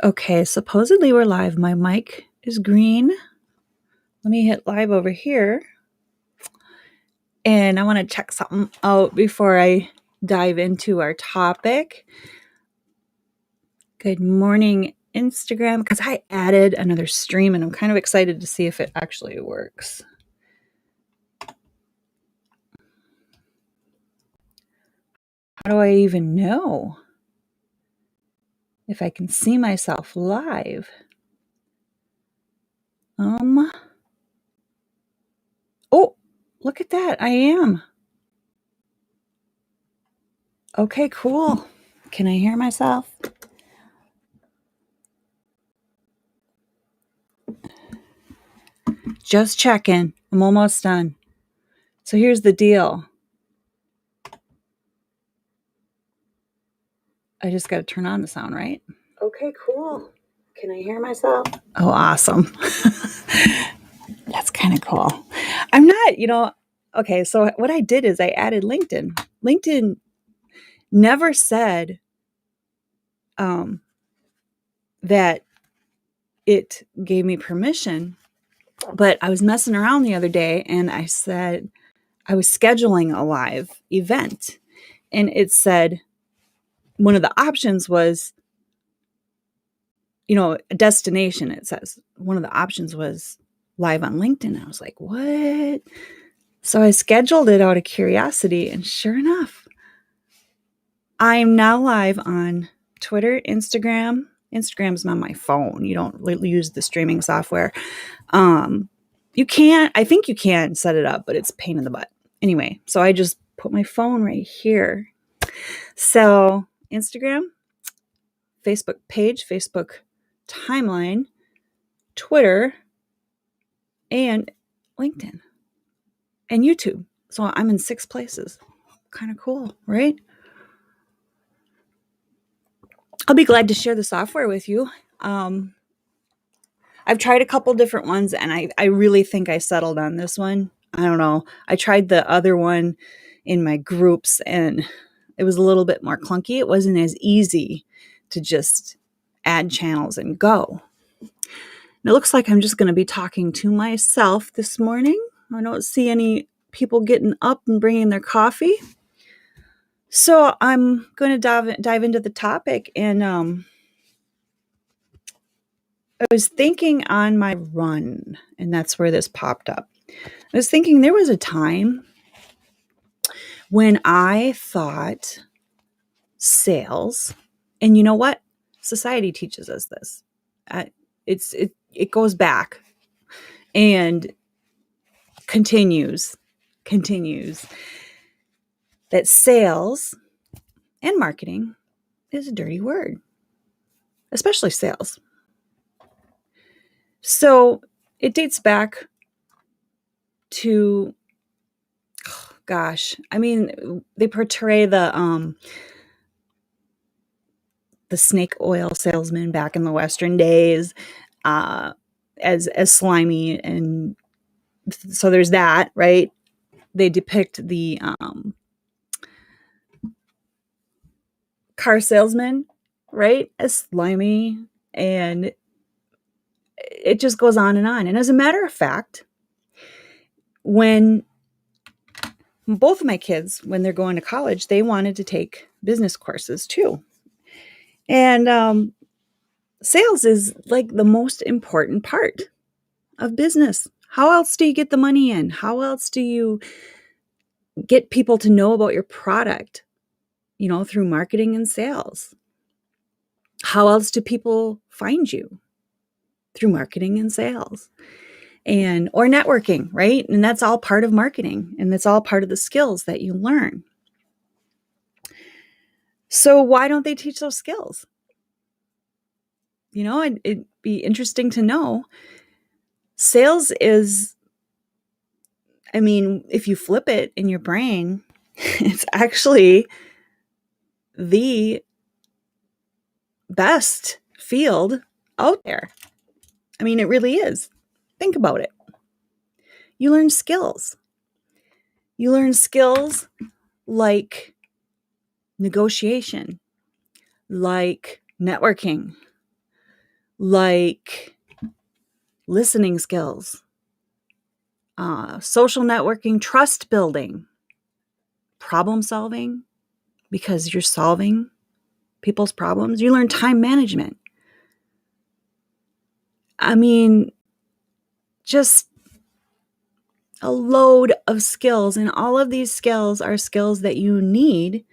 Okay, supposedly we're live. My mic is green. Let me hit live over here. And I want to check something out before I dive into our topic. Good morning, Instagram, because I added another stream and I'm kind of excited to see if it actually works. How do I even know if I can see myself live? Oh, look at that. I am. Okay, cool. Can I hear myself? Just checking. I'm almost done. So here's the deal. I just got to turn on the sound, right? Okay, cool. Can I hear myself? Oh, awesome. That's kind of cool. I'm not, okay, so what I did is I added LinkedIn. LinkedIn never said that it gave me permission, but I was messing around the other day and I said I was scheduling a live event and it said one of the options was, a destination. It says one of the options was live on LinkedIn. I was like, what? So I scheduled it out of curiosity, and sure enough, I'm now live on Twitter, Instagram. Instagram's on my phone. You don't use the streaming software. I think you can set it up, but it's a pain in the butt. Anyway, so I just put my phone right here. So Instagram, Facebook page, Facebook timeline, Twitter, and LinkedIn, and YouTube. So I'm in 6 places. Kind of cool, right? I'll be glad to share the software with you. I've tried a couple different ones, and I really think I settled on this one. I don't know. I tried the other one in my groups, and it was a little bit more clunky. It wasn't as easy to just add channels and go. And it looks like I'm just going to be talking to myself this morning. I don't see any people getting up and bringing their coffee. So I'm going to dive into the topic, and I was thinking on my run, and that's where this popped up. I was thinking there was a time when I thought sales, and you know what? Society teaches us this. It goes back and continues that sales and marketing is a dirty word, especially sales. So it dates back to, they portray the snake oil salesman back in the Western days as slimy, and so there's that, right? They depict the car salesman, right, as slimy, and it just goes on. And as a matter of fact, when both of my kids, when they're going to college, they wanted to take business courses too. And sales is like the most important part of business. How else do you get the money in? How else do you get people to know about your product, through marketing and sales? How else do people find you? Through marketing and sales or networking, right? And that's all part of marketing, and that's all part of the skills that you learn. So why don't they teach those skills? It'd be interesting to know. Sales is, if you flip it in your brain, it's actually the best field out there. It really is. Think about it. You learn skills. You learn skills like negotiation, like networking, like listening skills, social networking, trust building, problem solving, because you're solving people's problems. You learn time management. I mean, just a load of skills. And all of these skills are skills that you need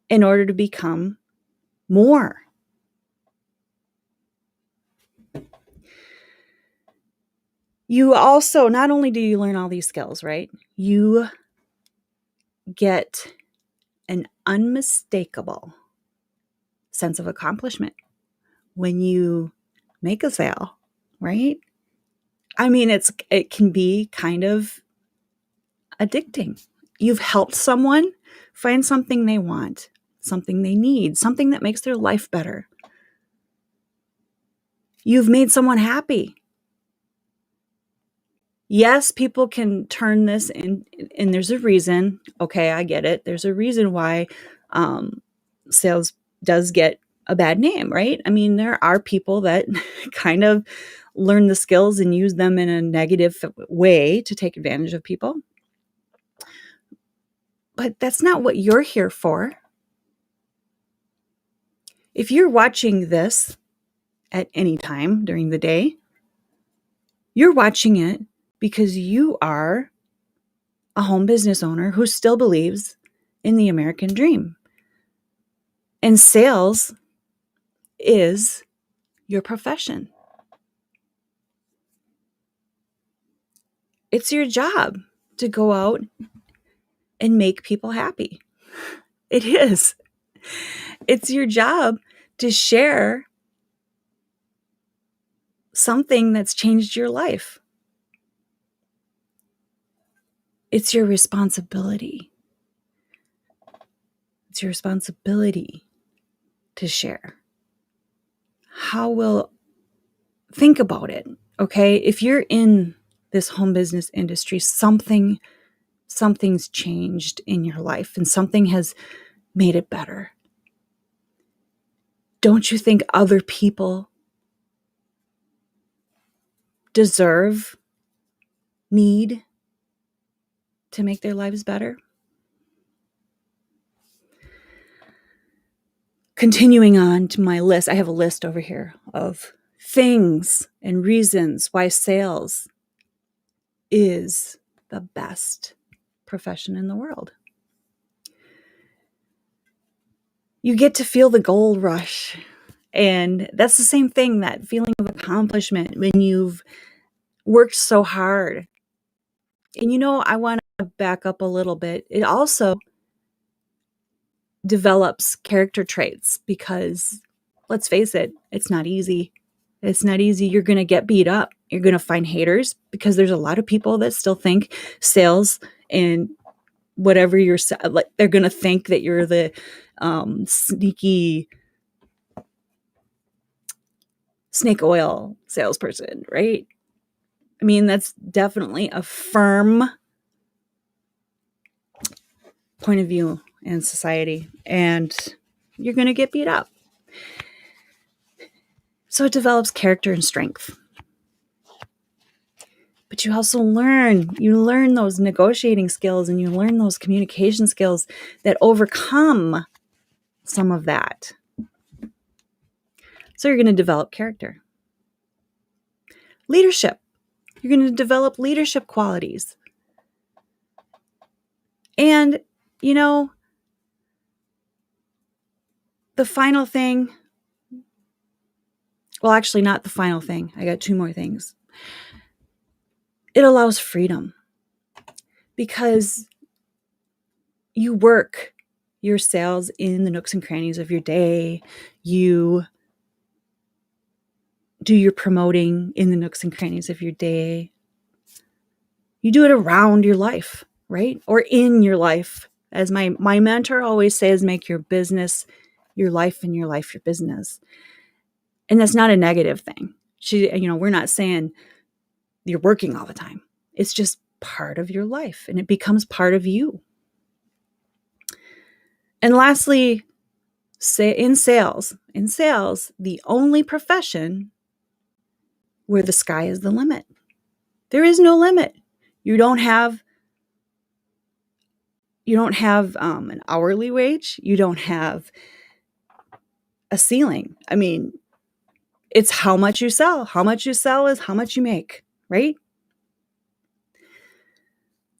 in order to become more. You also, not only do you learn all these skills, right? You get an unmistakable sense of accomplishment when you make a sale, right? I mean, it can be kind of addicting. You've helped someone find something they want, something they need, something that makes their life better. You've made someone happy. Yes, people can turn this in, and there's a reason. Okay, I get it. There's a reason why sales does get a bad name, right? I mean, there are people that kind of learn the skills and use them in a negative way to take advantage of people. But that's not what you're here for. If you're watching this at any time during the day, you're watching it because you are a home business owner who still believes in the American dream. And sales is your profession. It's your job to go out and make people happy. It is. It's your job to share something that's changed your life. It's your responsibility. It's your responsibility to share. Think about it, okay? If you're in this home business industry, something's changed in your life and something has made it better. Don't you think other people deserve, need to make their lives better? Continuing on to my list, I have a list over here of things and reasons why sales is the best profession in the world. You get to feel the gold rush. And that's the same thing, that feeling of accomplishment when you've worked so hard. And I want to back up a little bit. It also develops character traits because, let's face it, it's not easy. It's not easy. You're going to get beat up. You're going to find haters because there's a lot of people that still think sales and whatever they're going to think that you're the sneaky snake oil salesperson, right? I mean, that's definitely a firm point of view in society, and you're going to get beat up. So it develops character and strength. But you also learn those negotiating skills and you learn those communication skills that overcome some of that. So you're going to develop character. Leadership. You're going to develop leadership qualities. And, the final thing, well, actually not the final thing. I got two more things. It allows freedom because you work your sales in the nooks and crannies of your day. You do your promoting in the nooks and crannies of your day. You do it around your life, right? Or in your life. As my mentor always says, make your business your life and your life your business. And that's not a negative thing. We're not saying you're working all the time. It's just part of your life and it becomes part of you. And lastly, in sales, the only profession where the sky is the limit. There is no limit. You don't have an hourly wage. You don't have a ceiling. I mean, it's how much you sell. How much you sell is how much you make, right?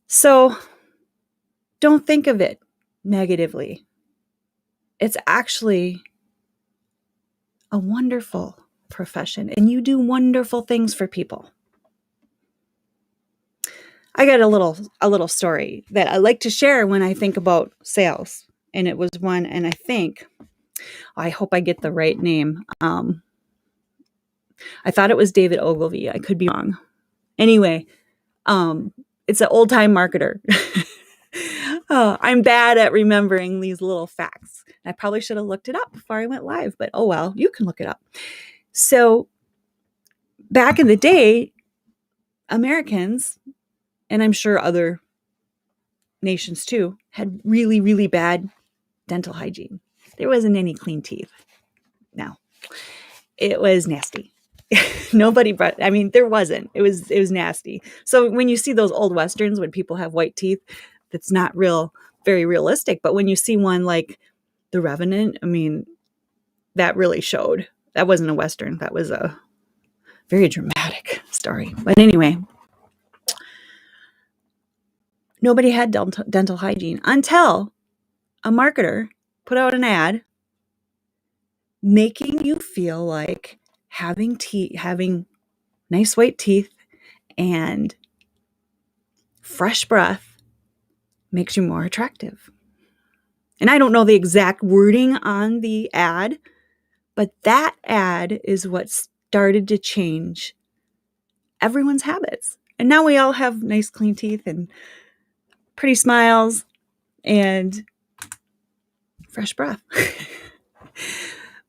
So don't think of it negatively. It's actually a wonderful profession, and you do wonderful things for people. I got a little story that I like to share when I think about sales, and it was one, and I hope I get the right name. I thought it was David Ogilvy. I could be wrong. Anyway, it's an old-time marketer. I'm bad at remembering these little facts. I probably should have looked it up before I went live, but oh well, you can look it up. So back in the day, Americans, and I'm sure other nations too, had really, really bad dental hygiene. There wasn't any clean teeth. No, it was nasty. There wasn't. It was nasty. So when you see those old Westerns, when people have white teeth, that's not very realistic. But when you see one like The Revenant, I mean, that really showed. That wasn't a Western. That was a very dramatic story. But anyway, nobody had dental hygiene until a marketer put out an ad making you feel like having nice white teeth and fresh breath makes you more attractive. And I don't know the exact wording on the ad, but that ad is what started to change everyone's habits. And now we all have nice clean teeth and pretty smiles and fresh breath.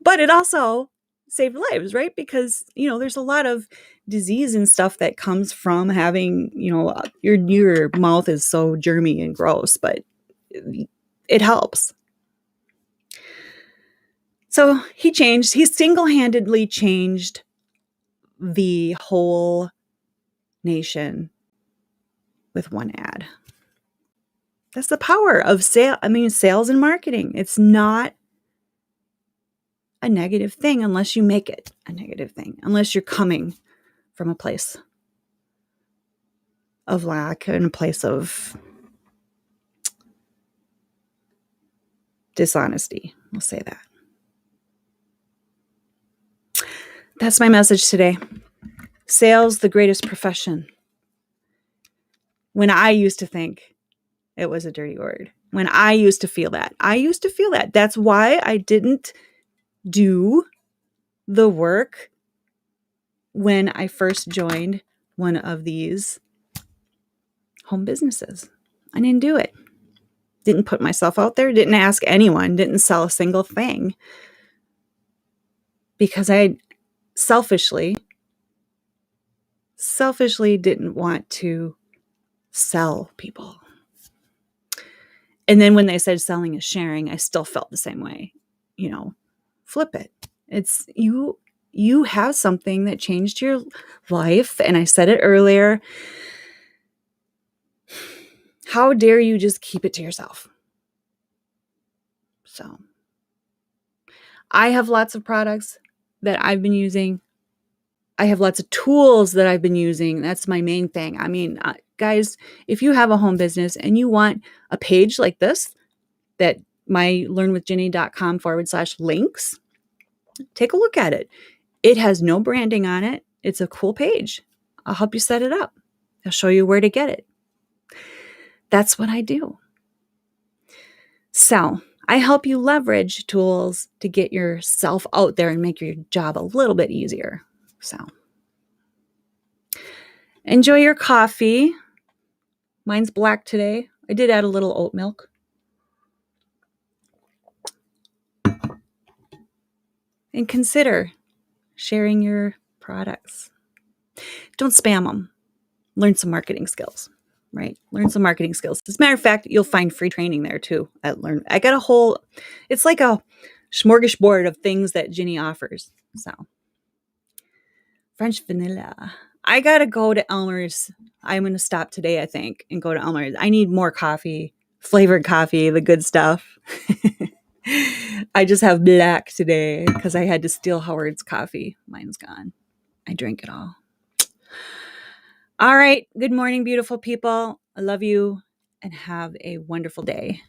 But it also saved lives, right? Because, there's a lot of disease and stuff that comes from having, your mouth is so germy and gross, but it helps. So he single-handedly changed the whole nation with one ad. That's the power of sales and marketing. It's not a negative thing unless you make it a negative thing, unless you're coming from a place of lack and a place of dishonesty. We'll say that. That's my message today. Sales, the greatest profession. When I used to think it was a dirty word, when I used to feel that, That's why I didn't do the work when I first joined one of these home businesses. I didn't do it. Didn't put myself out there, didn't ask anyone, didn't sell a single thing, because I selfishly didn't want to sell people. And then when they said selling is sharing, I still felt the same way. Flip it. It's you have something that changed your life. And I said it earlier. How dare you just keep it to yourself? So I have lots of products that I've been using. I have lots of tools that I've been using. That's my main thing. I mean, guys, if you have a home business and you want a page like this, that my learnwithginny.com/links, take a look at it. It has no branding on it. It's a cool page. I'll help you set it up. I'll show you where to get it. That's what I do. So I help you leverage tools to get yourself out there and make your job a little bit easier. So enjoy your coffee. Mine's black today. I did add a little oat milk. And consider sharing your products. Don't spam them. Learn some marketing skills, right? Learn some marketing skills. As a matter of fact, you'll find free training there too. I got it's like a smorgasbord of things that Ginny offers. So French vanilla. I gotta go to Elmer's. I'm gonna stop today, I think, and go to Elmer's. I need more coffee, flavored coffee, the good stuff. I just have black today because I had to steal Howard's coffee. Mine's gone. I drank it all. All right. Good morning, beautiful people. I love you and have a wonderful day.